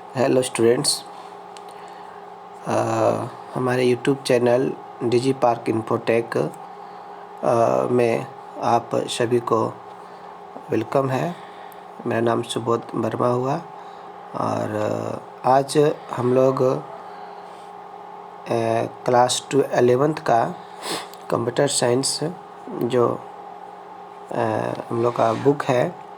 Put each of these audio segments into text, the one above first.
Hello students, हमारे YouTube channel डिजी park infotech में आप सभी को वेलकम है। मेरा नाम सुबोध वर्मा हुआ और आज हम लोग क्लास 11th का कंप्यूटर साइंस जो हम लोग का बुक है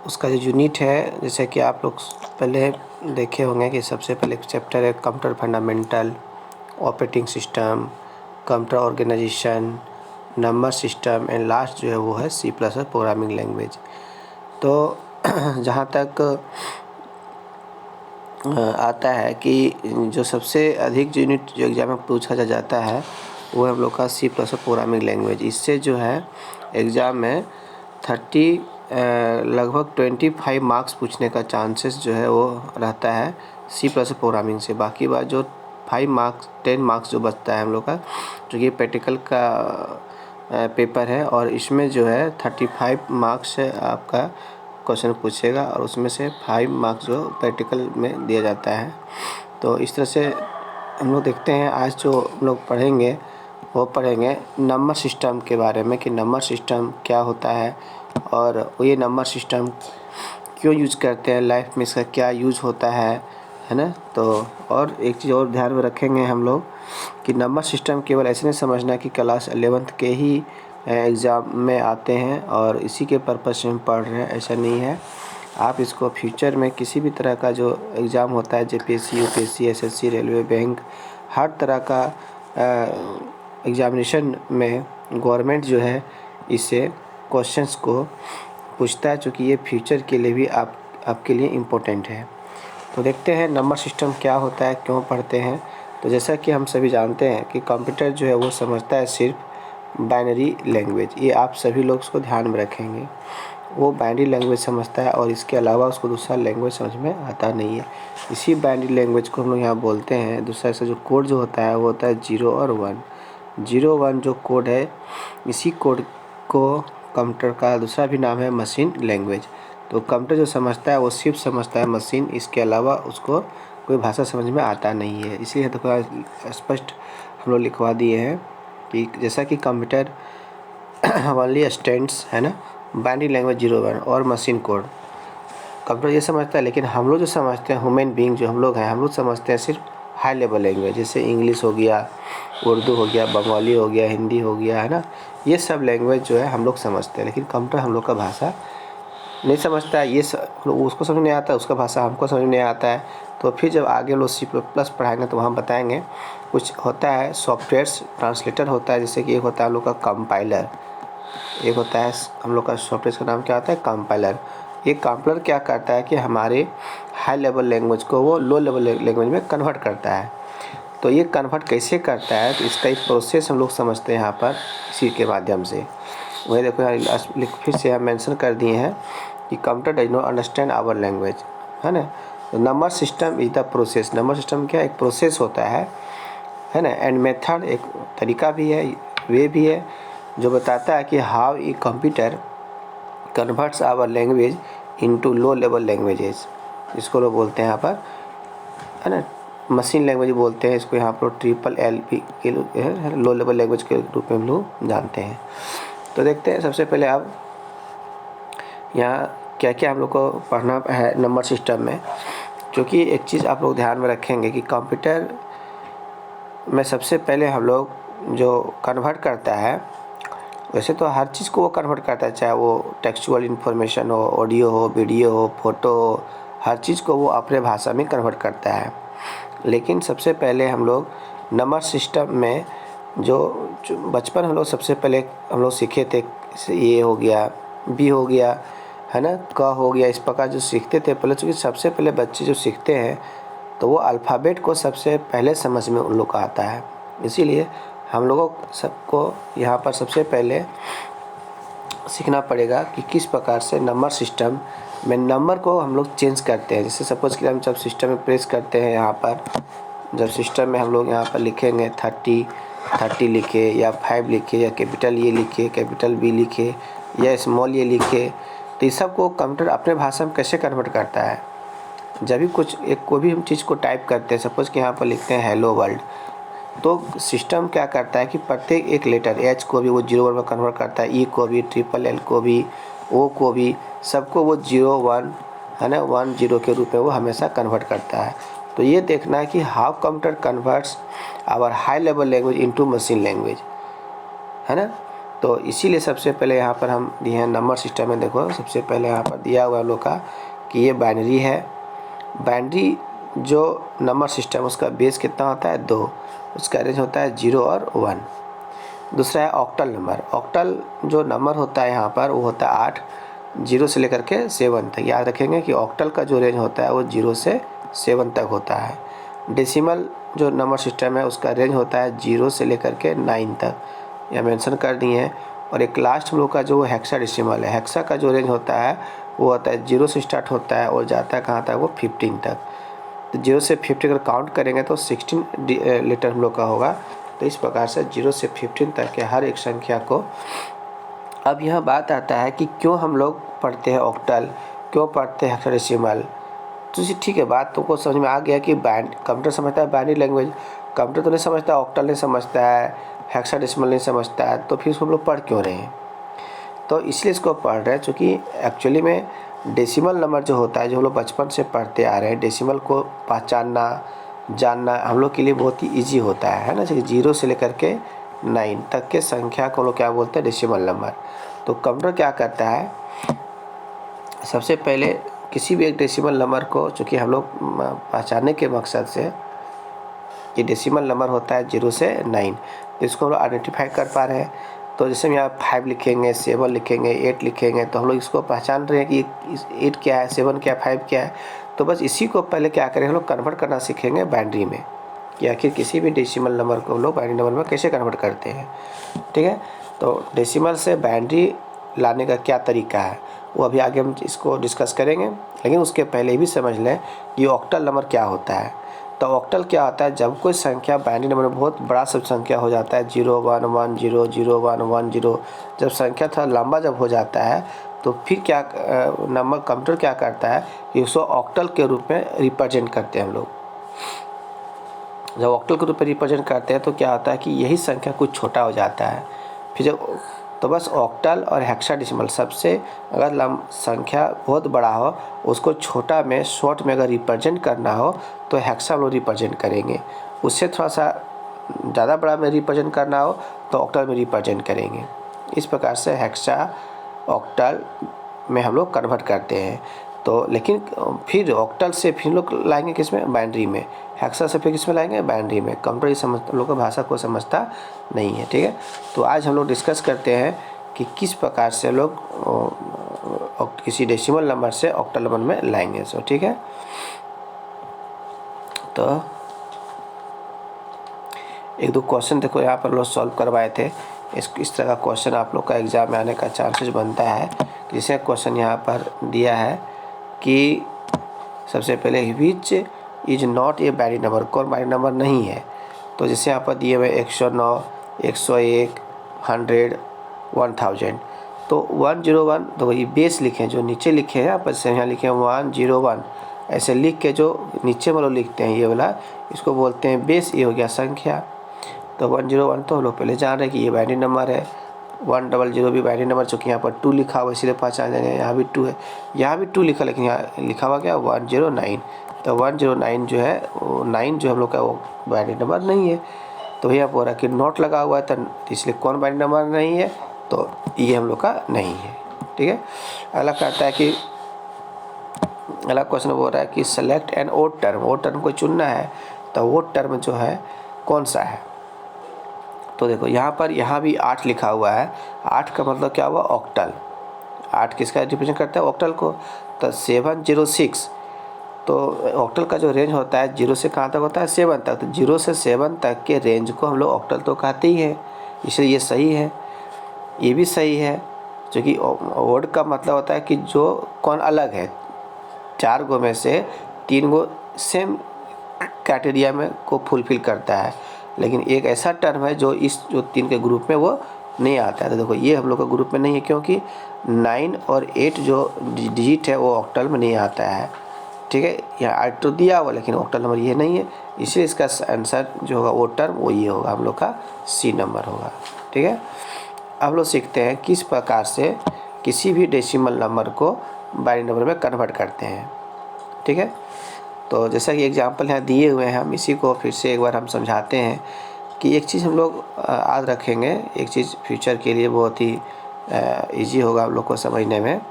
उसका जो यूनिट है, जैसे कि आप लोग पहले देखे होंगे कि सबसे पहले चैप्टर है computer fundamental, operating system, computer organisation, number system and last जो है वो है C++ प्रोग्रामिंग लैंग्वेज। तो जहाँ तक आता है कि जो सबसे अधिक यूनिट जो एग्ज़ाम में पूछा जाता है वो हम लोग का C++ प्रोग्रामिंग लैंग्वेज। इससे जो है एग्ज़ाम में लगभग 25 मार्क्स पूछने का चांसेस जो है वो रहता है C++ प्रोग्रामिंग से। बाकी बात जो 10 मार्क्स जो बचता है हम लोग का, जो कि प्रैक्टिकल का पेपर है और इसमें जो है 35 मार्क्स से आपका क्वेश्चन पूछेगा और उसमें से 5 मार्क्स जो प्रैक्टिकल में दिया जाता है। तो इस तरह से हम लोग देखते हैं आज जो हम लोग पढ़ेंगे वो पढ़ेंगे नंबर सिस्टम के बारे में कि नंबर सिस्टम क्या होता है और ये नंबर सिस्टम क्यों यूज़ करते हैं, लाइफ में इसका क्या यूज़ होता है ना। तो और एक चीज़ और ध्यान में रखेंगे हम लोग कि नंबर सिस्टम केवल ऐसे नहीं समझना कि क्लास 11th के ही एग्ज़ाम में आते हैं और इसी के पर्पज़ से हम पढ़ रहे हैं, ऐसा नहीं है। आप इसको फ्यूचर में किसी भी तरह का जो एग्ज़ाम होता है JPSC, UPSC, SSC, railway, bank, हर तरह का एग्ज़ामिनेशन में गवर्नमेंट जो है इससे क्वेश्चंस को पूछता है, चूँकि ये फ्यूचर के लिए भी आपके लिए इम्पोर्टेंट है। तो देखते हैं नंबर सिस्टम क्या होता है, क्यों पढ़ते हैं। तो जैसा कि हम सभी जानते हैं कि कंप्यूटर जो है वो समझता है सिर्फ बाइनरी लैंग्वेज। ये आप सभी लोग उसको ध्यान में रखेंगे, वो बाइनरी लैंग्वेज समझता है और इसके अलावा उसको दूसरा लैंग्वेज समझ में आता नहीं है। इसी बाइनरी लैंग्वेज को हम लोग यहाँ बोलते हैं। दूसरा ऐसा जो कोड जो होता है वो होता है 0 और 1। 0 1 जो कोड है, इसी कोड को कंप्यूटर का दूसरा भी नाम है मशीन लैंग्वेज। तो कंप्यूटर जो समझता है वो सिर्फ समझता है मशीन, इसके अलावा उसको कोई भाषा समझ में आता नहीं है। इसलिए तो थोड़ा स्पष्ट हम लोग लिखवा दिए हैं कि जैसा कि कंप्यूटर ओनली स्टैंड्स है ना बाइनरी लैंग्वेज 0 1 और मशीन कोड। कंप्यूटर ये समझता है, लेकिन हम लोग जो समझते हैं ह्यूमन बीइंग जो हम लोग हैं, हम लोग समझते हैं सिर्फ हाई लेवल लैंग्वेज, जैसे इंग्लिश हो गया, उर्दू हो गया, बंगाली हो गया, हिंदी हो गया, है ना। ये सब लैंग्वेज जो है हम लोग समझते हैं, लेकिन कंप्यूटर हम लोग का भाषा नहीं समझता है। ये उसको समझ नहीं आता, उसका भाषा हमको समझ नहीं आता है। तो फिर जब आगे लोग C++ पढ़ाएंगे तो वहाँ बताएंगे कुछ होता है सॉफ्टवेयर्स ट्रांसलेटर होता है, जैसे कि एक होता है हम लोग का कंपाइलर, एक होता है हम लोग का सॉफ्टवेयर का नाम क्या होता है कंपाइलर। ये कंपाइलर क्या करता है कि हमारे हाई लेवल लैंग्वेज को वो लो लेवल लैंग्वेज में कन्वर्ट करता है। तो ये कन्वर्ट कैसे करता है, तो इसका एक प्रोसेस हम लोग समझते हैं यहाँ पर इसी के माध्यम से। वही देखो यहाँ फिर से हम मेंशन कर दिए हैं कि computer does not understand our language, है ना। तो number system is the process. Number system क्या एक प्रोसेस होता है ना। एंड मेथड एक तरीका भी है, वे भी है, जो बताता है कि how a computer converts our language into low level languages. इसको लोग बोलते हैं यहाँ पर, है ना, मशीन लैंग्वेज बोलते हैं इसको। यहाँ पर LLP के लो लेवल लैंग्वेज के रूप में हम लोग जानते हैं। तो देखते हैं सबसे पहले आप यहाँ क्या क्या हम लोग को पढ़ना है नंबर सिस्टम में। क्योंकि एक चीज़ आप लोग ध्यान में रखेंगे कि कंप्यूटर में सबसे पहले हम लोग जो कन्वर्ट करता है, वैसे तो हर चीज़ को वो कन्वर्ट करता है, चाहे वो टेक्सचुअल इन्फॉर्मेशन हो, ऑडियो हो, वीडियो हो, फोटो हो, हर चीज़ को वो अपने भाषा में कन्वर्ट करता है। लेकिन सबसे पहले हम लोग नंबर सिस्टम में जो बचपन हम लोग सबसे पहले हम लोग सीखे थे, ए हो गया, बी हो गया, है ना, क हो गया, इस प्रकार जो सीखते थे पहले। चूँकि सबसे पहले बच्चे जो सीखते हैं तो वो अल्फ़ाबेट को सबसे पहले समझ में उन लोग का आता है। इसीलिए हम लोगों सबको यहाँ पर सबसे पहले सीखना पड़ेगा कि किस प्रकार से नंबर सिस्टम में नंबर को हम लोग चेंज करते हैं। जैसे सपोज़ कि हम जब सिस्टम में प्रेस करते हैं, यहाँ पर जब सिस्टम में हम लोग यहाँ पर लिखेंगे 30 लिखे या 5 लिखे या कैपिटल ए लिखे, कैपिटल बी लिखे या स्मॉल ए लिखे, तो ये सब को कंप्यूटर अपने भाषा में कैसे कन्वर्ट करता है। जब भी कुछ एक कोई भी हम चीज़ को टाइप करते हैं, सपोज़ कि यहाँ पर लिखते हैं हेलो वर्ल्ड, तो सिस्टम क्या करता है कि प्रत्येक एक लेटर एच को भी वो 0 1 में कन्वर्ट करता है, ई को भी, ट्रिपल एल को भी, ओ को भी, सबको वो 0 1 है ना 1 0 के रूप में वो हमेशा कन्वर्ट करता है। तो ये देखना है कि how computer converts our high level language into machine language, है ना। तो इसीलिए सबसे पहले यहाँ पर हम दिए हैं नंबर सिस्टम में। देखो सबसे पहले यहाँ पर दिया हुआ हम लोग का कि ये बाइनरी है। बाइनरी जो नंबर सिस्टम उसका बेस कितना होता है 2, उसका रेंज होता है 0 और 1। दूसरा है ऑक्टल नंबर। ऑक्टल जो नंबर होता है यहाँ पर वो होता है 8, 0 से लेकर के 7 तक। याद रखेंगे कि ऑक्टल का जो रेंज होता है वो 0 से 7 तक होता है। डेसिमल जो नंबर सिस्टम है उसका रेंज होता है 0 से लेकर के 9 तक, यह मेंशन कर दिए हैं। और एक लास्ट हम लोग का जो हेक्साडेसिमल है, हेक्सा का जो रेंज होता है वो होता है 0 से स्टार्ट होता है और जाता है कहाँ तक, वो 15 तक। तो 0 से 50 अगर काउंट करेंगे तो 16 लेटर हम लोग का होगा। तो इस प्रकार से 0 से 15 तक के हर एक संख्या को। अब यह बात आता है कि क्यों हम लोग पढ़ते हैं ऑक्टल, क्यों पढ़ते हैं हेक्साडेसिमल। तो ठीक है, बात तुमको समझ में आ गया कि कंप्यूटर समझता है बाइनरी लैंग्वेज, कंप्यूटर तो नहीं समझता, ऑक्टल नहीं समझता है, हेक्साडेसिमल नहीं समझता है, तो फिर इसको हम लोग पढ़ क्यों रहे हैं। तो इसलिए इसको पढ़ रहे हैं क्योंकि एक्चुअली में डेसिमल नंबर जो होता है, जो हम लोग बचपन से पढ़ते आ रहे हैं, डेसिमल को पहचानना जानना हम लोग के लिए बहुत ही ईजी होता है ना। जैसे 0 से लेकर के 9 तक के संख्या को हम लोग क्या बोलते हैं, डेसिमल नंबर। तो कंप्यूटर क्या करता है, सबसे पहले किसी भी एक डेसिमल नंबर को, चूँकि हम लोग पहचानने के मकसद से, ये डेसिमल नंबर होता है 0 से 9, तो इसको हम लोग आइडेंटिफाई कर पा रहे हैं। तो जैसे हम यहाँ 5 लिखेंगे, 7 लिखेंगे, 8 लिखेंगे, तो हम लोग इसको पहचान रहे हैं कि 8 क्या है, 7 क्या है, 5 क्या है। तो बस इसी को पहले क्या करें, हम लोग कन्वर्ट करना सीखेंगे बाइनरी में, कि आखिर किसी भी डेसिमल नंबर को हम लोग बाइनरी नंबर में कैसे कन्वर्ट करते हैं। ठीक है, तो डेसिमल से बाइनरी लाने का क्या तरीका है वो अभी आगे हम इसको डिस्कस करेंगे। लेकिन उसके पहले भी समझ लें ये ऑक्टल नंबर क्या होता है। तो ऑक्टल क्या होता है, जब कोई संख्या बाइनरी नंबर में बहुत बड़ा सब संख्या हो जाता है, 0 1 1 0 0 1 1 0, जब संख्या थोड़ा लंबा जब हो जाता है तो फिर क्या नंबर कंप्यूटर क्या करता है कि उसको ऑक्टल के रूप में रिप्रेजेंट करते हैं हम लोग। जब ऑक्टल के रूप में रिप्रेजेंट करते हैं तो क्या होता है कि यही संख्या कुछ छोटा हो जाता है। फिर जब तो बस ऑक्टल और हेक्साडेसिमल, सबसे अगर संख्या बहुत बड़ा हो उसको छोटा में शॉर्ट में अगर रिप्रेजेंट करना हो तो हेक्सा में रिप्रेजेंट करेंगे, उससे थोड़ा सा ज़्यादा बड़ा में रिप्रेजेंट करना हो तो ऑक्टल में रिप्रेजेंट करेंगे। इस प्रकार से हेक्सा ऑक्टल में हम लोग कन्वर्ट करते हैं। तो लेकिन फिर ऑक्टल से फिर लोग लाएंगे किस में, बाइनरी में। हेक्सा से फिर किस में लाएंगे, बाइनरी में। कंप्यूटर इस लोग का भाषा को समझता नहीं है। ठीक है, तो आज हम लोग डिस्कस करते हैं कि किस प्रकार से लोग किसी डेसिमल नंबर से ऑक्टल नंबर में लाएंगे। सो ठीक है, तो एक दो क्वेश्चन देखो यहाँ पर लोग सॉल्व करवाए थे। इस तरह का क्वेश्चन आप लोग का एग्ज़ाम में आने का चांसेस बनता है। जैसे क्वेश्चन यहाँ पर दिया है कि सबसे पहले which is not a binary number, कौन बाइनरी नंबर नहीं है। तो जैसे यहाँ पर दिए हुए 109, 101, 100, 1000। तो 101 तो वही बेस लिखें, जो नीचे लिखे हैं यहाँ पर से यहाँ लिखे हैं 101, ऐसे लिख के जो नीचे वालों लिखते हैं ये वाला, इसको बोलते हैं बेस। ये हो गया संख्या। तो 101 तो हम लोग पहले जान रहे हैं कि ये बाइनरी नंबर है। 100 भी बाइनरी नंबर, चूँकि यहाँ पर 2 लिखा हुआ इसलिए पहचान जाएंगे। यहाँ भी 2 है, यहाँ भी 2 लिखा, लेकिन यहाँ लिखा हुआ क्या 109। तो 109 जो है वो 9 जो हम लोग का वो बाइनरी नंबर नहीं है। तो यहाँ बोल रहा है कि नॉट लगा हुआ है, तो इसलिए कौन बाइनरी नंबर नहीं है, तो ये हम लोग का नहीं है। ठीक है, अगला कहता है कि अगला क्वेश्चन बोल रहा है कि select an odd term. Odd term को चुनना है, तो ओड टर्म जो है कौन सा है। तो देखो यहाँ भी 8 लिखा हुआ है। 8 का मतलब क्या हुआ, ऑक्टल। 8 किसका रिप्रेजेंट करता है, ऑक्टल को। तो 706, तो ऑक्टल का जो रेंज होता है 0 से कहाँ तक होता है, 7 तक। तो 0 से 7 तक के रेंज को हम लोग ऑक्टल तो कहते ही हैं, इसलिए ये सही है। ये भी सही है, क्योंकि ओड का मतलब होता है कि जो कौन अलग है, 4 गो में से 3 गो सेम क्राइटेरिया में को फुलफिल करता है, लेकिन एक ऐसा टर्म है जो 3 के ग्रुप में वो नहीं आता है। तो देखो ये हम लोग का ग्रुप में नहीं है, क्योंकि 9 और 8 जो डिजिट है वो ऑक्टल में नहीं आता है। ठीक है, यहाँ आर्बिट्रो दिया हुआ लेकिन ऑक्टल नंबर ये नहीं है, इसलिए इसका आंसर जो होगा वो टर्म वो ये होगा, हम लोग का सी नंबर होगा। ठीक है, अब लोग सीखते हैं किस प्रकार से किसी भी डेसिमल नंबर को बाइनरी नंबर में कन्वर्ट करते हैं। ठीक है, तो जैसा कि एग्जांपल यहाँ दिए हुए हैं, हम इसी को फिर से एक बार हम समझाते हैं कि एक चीज़ हम लोग याद रखेंगे, एक चीज़ फ्यूचर के लिए बहुत ही इजी होगा हम लोग को समझने में,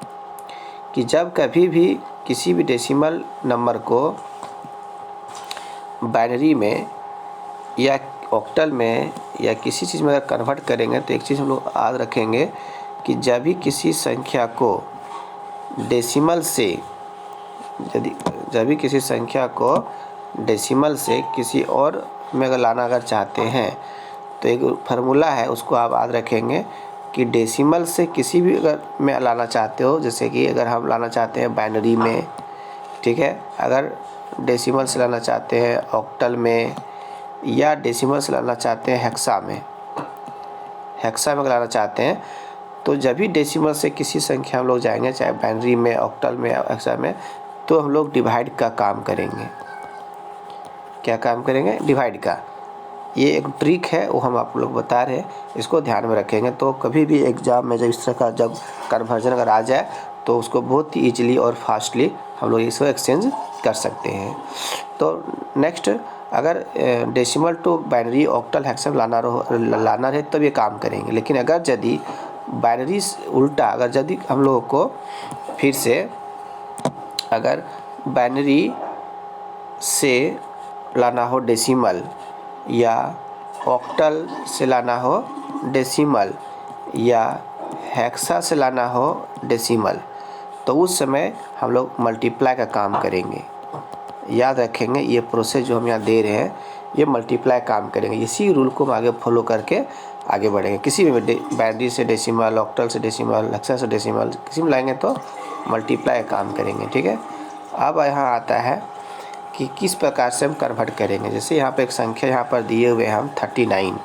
कि जब कभी भी किसी भी डेसिमल नंबर को बाइनरी में या ऑक्टल में या किसी चीज़ में अगर कन्वर्ट करेंगे तो एक चीज़ हम लोग याद रखेंगे कि जब भी किसी संख्या को डेसिमल से जब भी किसी संख्या को डेसिमल से किसी और में अगर लाना अगर चाहते हैं तो एक फार्मूला है, उसको आप याद रखेंगे कि डेसिमल से किसी भी अगर में लाना चाहते हो, जैसे कि अगर हम लाना चाहते हैं बाइनरी में, ठीक है, अगर डेसिमल से लाना चाहते हैं ऑक्टल में या डेसिमल से लाना चाहते हैं हेक्सा में अगर लाना चाहते हैं, तो जब भी डेसिमल से किसी संख्या हम लोग जाएंगे, चाहे बाइनरी में, ऑक्टल में या हेक्सा में, तो हम लोग डिवाइड का काम करेंगे। क्या काम करेंगे? डिवाइड का। ये एक ट्रिक है, वो हम आप लोग बता रहे हैं, इसको ध्यान में रखेंगे तो कभी भी एग्जाम में जब इस तरह का जब कन्वर्जन अगर आ जाए तो उसको बहुत ही ईजिली और फास्टली हम लोग इसको एक्सचेंज कर सकते हैं। तो नेक्स्ट, अगर decimal to binary, octal, hexa लाना रहे तब ये काम करेंगे, लेकिन अगर यदि बाइनरी उल्टा, अगर यदि हम लोगों को फिर से अगर बाइनरी से लाना हो डेसिमल या ऑक्टल से लाना हो डेसिमल या हेक्सा से लाना हो डेसिमल, तो उस समय हम लोग मल्टीप्लाई का काम करेंगे। याद रखेंगे, ये प्रोसेस जो हम यहाँ दे रहे हैं ये मल्टीप्लाई काम करेंगे। इसी रूल को हम आगे फॉलो करके आगे बढ़ेंगे। किसी भी बाइनरी से डेसिमल, ऑक्टल से डेसिमल, हेक्सा से डेसिमल किसी में लाएंगे तो मल्टीप्लाई काम करेंगे। ठीक है, अब यहाँ आता है कि किस प्रकार से हम कन्वर्ट करेंगे। जैसे यहाँ पे एक संख्या यहाँ पर दिए हुए हैं हम 39,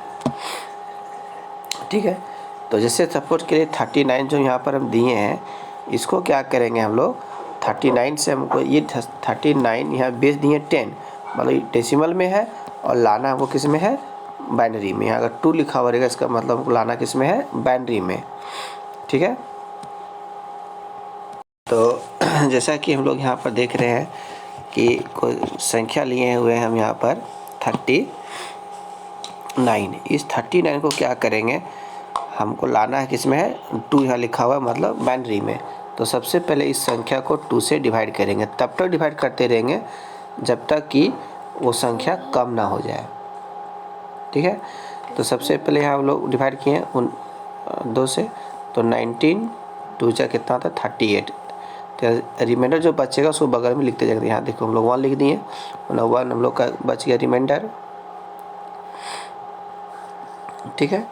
ठीक है, तो जैसे सपोज के लिए 39 जो यहाँ पर हम दिए हैं, इसको क्या करेंगे हम लोग, 39 से हमको ये 39 यहाँ बेस दिए 10, मतलब डेसिमल में है और लाना हमको किस में है, बाइनरी में। अगर 2 लिखा हुआ रहेगा इसका मतलब हमको लाना किस में है, बाइनरी में। ठीक है, तो जैसा कि हम लोग यहाँ पर देख रहे हैं कि कोई संख्या लिए हुए हैं हम यहाँ पर 39। इस 39 को क्या करेंगे, हमको लाना है किस में है, 2 यहाँ लिखा हुआ है मतलब बाइनरी में। तो सबसे पहले इस संख्या को 2 से डिवाइड करेंगे, तब तक डिवाइड करते रहेंगे जब तक कि वो संख्या कम ना हो जाए। ठीक है, तो सबसे पहले यहाँ हम लोग डिवाइड किए उन 2 से, तो 19 2 जा कितना था 38। तो रिमाइंडर जो बचेगा उसको बगल में लिखते जाएंगे। यहाँ देखो हम लोग 1 लिख दिए, 1 हम लोग का बच गया रिमाइंडर। ठीक है,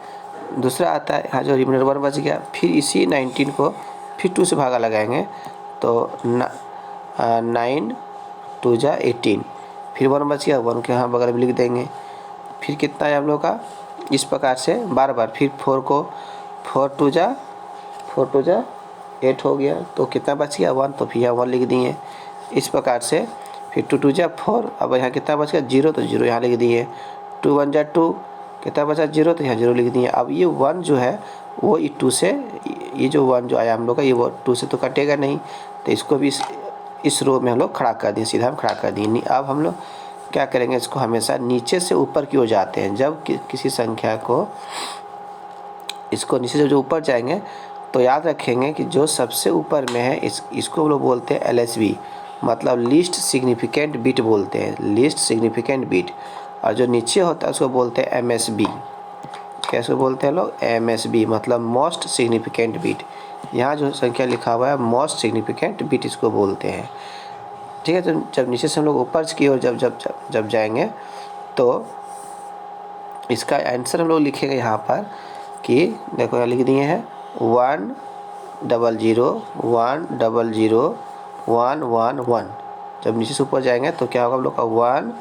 दूसरा आता है यहाँ जो रिमाइंडर 1 बच गया, फिर इसी 19 को फिर 2 से भागा लगाएंगे, तो 9 2 जा 18, फिर 1 बच गया, 1 के यहाँ बगल में लिख देंगे। फिर कितना है हम लोग का, इस प्रकार से बार बार, फिर 4 को 4 2 जा 8 हो गया, तो कितना बच गया 1, तो फिर यहाँ 1 लिख दिए। इस प्रकार से फिर 2 2 जा 4, अब यहाँ कितना बच गया 0, तो 0 यहाँ लिख दिए। 2 1 जा 2, कितना बचा 0, तो यहाँ 0 लिख दिए। अब ये 1 जो है वो 2 से, ये जो 1 जो आया हम लोग का, ये वो 2 से तो कटेगा नहीं, तो इसको भी इस रो में हम लोग खड़ा कर दिए, सीधा हम खड़ा कर दिए। अब हम लोग क्या करेंगे, इसको हमेशा नीचे से ऊपर की ओर जाते हैं। जब किसी संख्या को इसको नीचे से जो ऊपर जाएंगे तो याद रखेंगे कि जो सबसे ऊपर में है इसको हम लोग बोलते हैं LSB, मतलब लीस्ट सिग्निफिकेंट बिट बोलते हैं, लीस्ट सिग्निफिकेंट बिट। और जो नीचे होता है उसको बोलते हैं MSB। कैसे बोलते हैं लोग, MSB मतलब मोस्ट सिग्निफिकेंट बिट। यहाँ जो संख्या लिखा हुआ है मोस्ट सिग्निफिकेंट बिट इसको बोलते हैं। ठीक है, तो जब नीचे से हम लोग ऊपर की ओर जब जाएंगे तो इसका आंसर हम लोग लिखेंगे यहाँ पर कि देखो यहाँ लिख दिए हैं 1 0 0 1 0 0 1 1 1। जब नीचे से ऊपर जाएंगे तो क्या होगा हम लोग का 1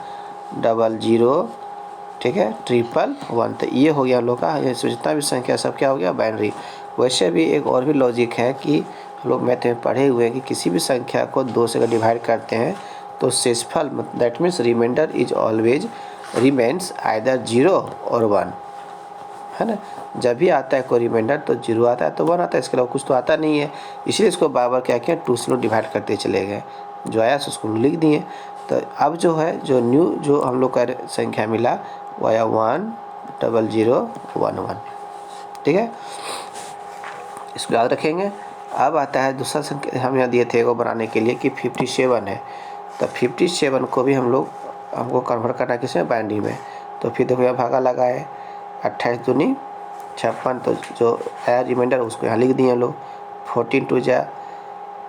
0 0, ठीक है, 1 तो ये हो गया हम लोग का, ये जितना भी संख्या सब क्या हो गया बाइनरी। वैसे भी एक और भी लॉजिक है कि लोग मैथ में पढ़े हुए हैं कि किसी भी संख्या को 2 से अगर डिवाइड करते हैं तो शेषफल that means reminder is always remains either 0 और 1, है ना। जब भी आता है कोई रिमाइंडर तो 0 आता है तो 1 आता है, इसके अलावा कुछ तो आता नहीं है। इसलिए इसको बार बार क्या किया, 2 से लोग डिवाइड करते चले गए, जो आया उसको लिख दिए। तो अब जो है जो न्यू जो हम लोग का संख्या मिला वो आया 10011, ठीक है, इसको याद रखेंगे। अब आता है दूसरा संख्या हम यहाँ दिए थे वो बनाने के लिए कि 57 है, तो 57 को भी हमको कन्वर्ट करना किसमें, बाइनरी में। तो फिर देखो यहाँ भागा लगा है, 28 दूनी 56, तो जो आया रिमाइंडर उसको यहाँ लिख दिए हम लोग। 14 2 जा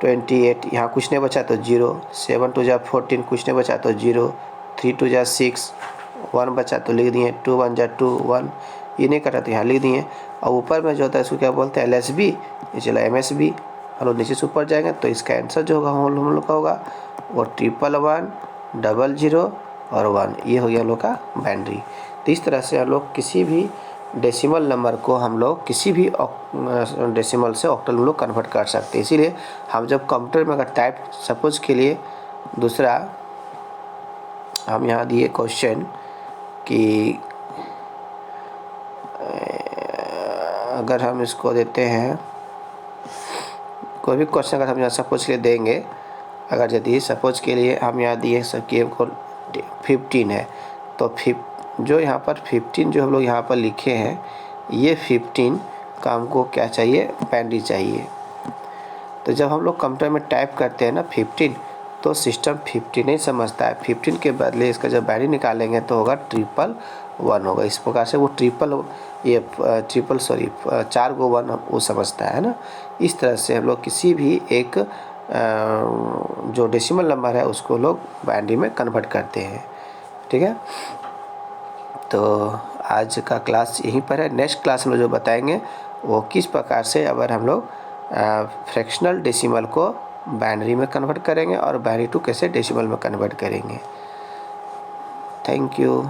28, यहाँ कुछ नहीं बचा तो 0, 7 2 जा 14, कुछ नहीं बचा तो 0, 3 2 जा 6, 1 बचा तो लिख दिए, 2 1 जा 2 1, ये नहीं कटा तो यहाँ लिख दिए। और ऊपर में जो होता है इसको क्या बोलते हैं, LSB, ये चला MSB। हम लोग नीचे से ऊपर जाएंगे तो इसका आंसर जो होगा हम लोग का होगा वो 111 00 और 1, ये हो गया हम लोग का बाइनरी। तो इस तरह से हम लोग किसी भी डेसिमल नंबर को हम लोग किसी भी डेसिमल से ऑक्टल में लोग कन्वर्ट कर सकते हैं। इसीलिए हम जब कंप्यूटर में अगर टाइप, सपोज के लिए दूसरा हम यहाँ दिए क्वेश्चन कि अगर हम इसको देते हैं कोई भी क्वेश्चन अगर हम यहाँ सपोज के लिए देंगे, अगर यदि सपोज के लिए हम यहाँ दिए सबकी को 15 है, तो जो यहाँ पर 15 जो हम लोग यहाँ पर लिखे हैं, ये 15 का हमको क्या चाहिए, बाइनरी चाहिए। तो जब हम लोग कंप्यूटर में टाइप करते हैं ना 15, तो सिस्टम 15 नहीं समझता है, 15 के बदले इसका जब बाइनरी निकालेंगे तो होगा 111 होगा। इस प्रकार से वो चार गो 1 वो समझता है ना। इस तरह से हम लोग किसी भी एक जो डेसिमल नंबर है उसको लोग बाइनरी में कन्वर्ट करते हैं, ठीक है। तो आज का क्लास यहीं पर है। नेक्स्ट क्लास में जो बताएंगे वो किस प्रकार से अगर हम लोग फ्रैक्शनल डेसिमल को बाइनरी में कन्वर्ट करेंगे और बाइनरी टू कैसे डेसिमल में कन्वर्ट करेंगे। Thank you.